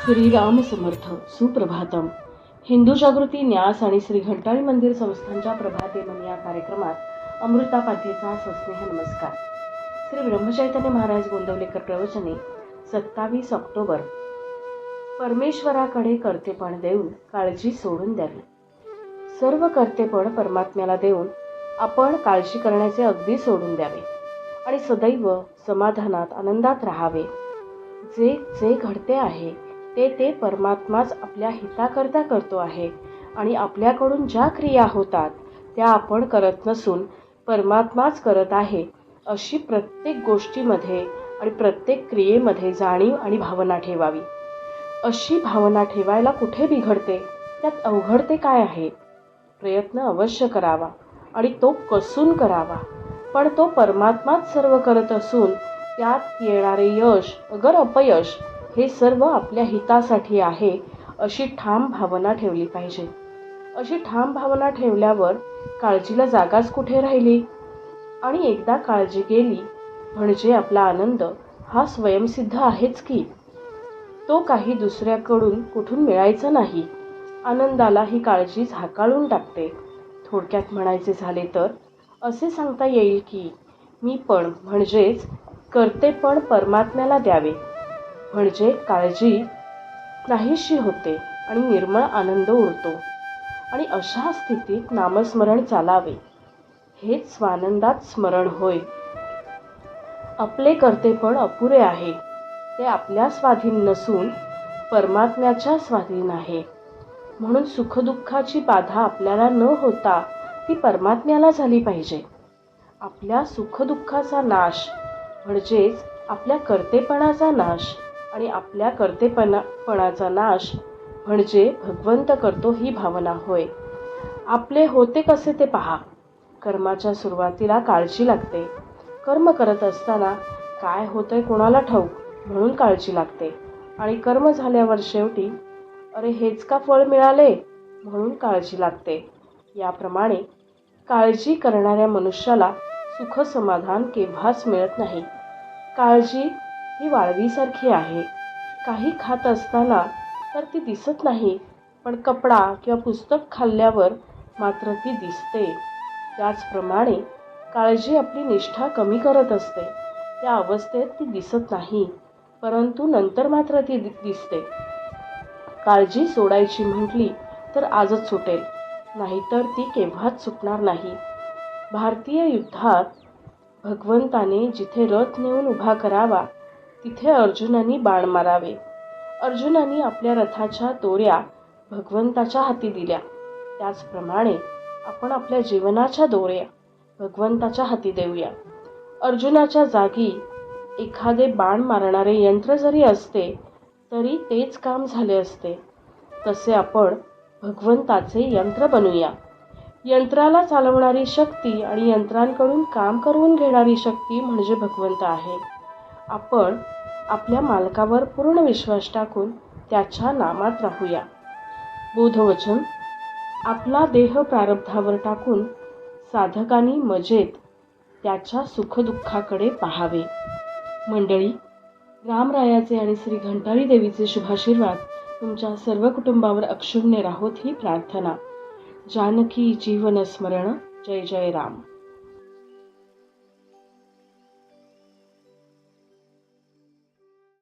श्रीराम समर्थ सुप्रभातम. हिंदू जागृती न्यास आणि श्री घंटाळी मंदिर संस्थांच्या प्रभाते मन या कार्यक्रमात अमृतापाध्येचा सस्नेह नमस्कार. श्री ब्रह्मचैतन्य महाराज गोंदवलेकर प्रवचने 27 ऑक्टोबर. परमेश्वराकडे कर्तेपण देऊन काळजी सोडून द्यावी. सर्व कर्तेपण परमात्म्याला देऊन आपण काळजी करण्याचे अगदी सोडून द्यावे आणि सदैव समाधानात आनंदात राहावे. जे जे घडते आहे ते परमात्माच आपल्या हिताकरता करतो आहे आणि आपल्याकडून ज्या क्रिया होतात त्या आपण करत नसून परमात्माच करत आहे अशी प्रत्येक गोष्टीमध्ये आणि प्रत्येक क्रियेमध्ये जाणीव आणि भावना ठेवावी. अशी भावना ठेवायला कुठे बिघडते? त्यात अवघडते काय आहे? प्रयत्न अवश्य करावा आणि तो कसून करावा, पण तो परमात्माच सर्व करत असून त्यात येणारे यश अगर अपयश हे सर्व आपल्या हितासाठी आहे अशी ठाम भावना ठेवली पाहिजे. अशी ठाम भावना ठेवल्यावर काळजीला जागाच कुठे राहिली? आणि एकदा काळजी गेली म्हणजे आपला आनंद हा स्वयंसिद्ध आहेच की. तो काही दुसऱ्याकडून कुठून मिळायचा नाही. आनंदाला ही काळजी झाकाळून टाकते. थोडक्यात म्हणायचे झाले तर असे सांगता येईल की मी पण म्हणजेच कर्तेपण परमात्म्याला द्यावे म्हणजे काळजी नाहीशी होते आणि निर्मळ आनंद उरतो. आणि अशा स्थितीत नामस्मरण चालावे. हेच स्वानंदात स्मरण होय. आपले कर्तेपण अपुरे आहे. ते आपल्या स्वाधीन नसून परमात्म्याच्या स्वाधीन आहे. म्हणून सुखदुःखाची बाधा आपल्याला न होता ती परमात्म्याला झाली पाहिजे. आपल्या सुखदुःखाचा नाश म्हणजेच आपल्या कर्तेपणाचा नाश आणि आपल्या कर्तेपणाचा नाश म्हणजे भगवंत करतो ही भावना होय. आपले होते कसे ते पहा. कर्माच्या सुरुवातीला काळजी लागते. कर्म करत असताना काय होतंय कोणाला ठाऊक म्हणून काळजी लागते आणि कर्म झाल्यावर शेवटी अरे हेच का फळ मिळाले म्हणून काळजी लागते. याप्रमाणे काळजी करणाऱ्या मनुष्याला सुख समाधान केव्हाच मिळत नाही. काळजी ही वाळवीसारखी आहे. काही खात असताना तर ती दिसत नाही, पण कपडा किंवा पुस्तक खाल्ल्यावर मात्र ती दिसते. त्याचप्रमाणे काळजी आपली निष्ठा कमी करत असते. त्या अवस्थेत ती दिसत नाही, परंतु नंतर मात्र ती दिसते. काळजी सोडायची म्हटली तर आजच सुटेल, नाहीतर ती केव्हाच सुटणार नाही. भारतीय युद्धात भगवंताने जिथे रथ नेऊन उभा करावा तिथे अर्जुनांनी बाण मारावे. अर्जुनांनी आपल्या रथाच्या दोऱ्या भगवंताच्या हाती दिल्या. त्याचप्रमाणे आपण आपल्या जीवनाच्या दोऱ्या भगवंताच्या हाती देऊया. अर्जुनाच्या जागी एखादे बाण मारणारे यंत्र जरी असते तरी तेच काम झाले असते. तसे आपण भगवंताचे यंत्र बनूया. यंत्राला चालवणारी शक्ती आणि यंत्रांकडून काम करून घेणारी शक्ती म्हणजे भगवंत आहे. आपण आपल्या मालकावर पूर्ण विश्वास टाकून त्याच्या नामात राहूया. बोधवचन. आपला देह प्रारब्धावर टाकून साधकांनी मजेत त्याच्या सुखदुःखाकडे पाहावे. मंडळी, रामरायाचे आणि श्री घंटाळी देवीचे शुभाशीर्वाद तुमच्या सर्व कुटुंबावर अक्षुण्य राहोत ही प्रार्थना. जानकी जीवन स्मरण. जय जय राम.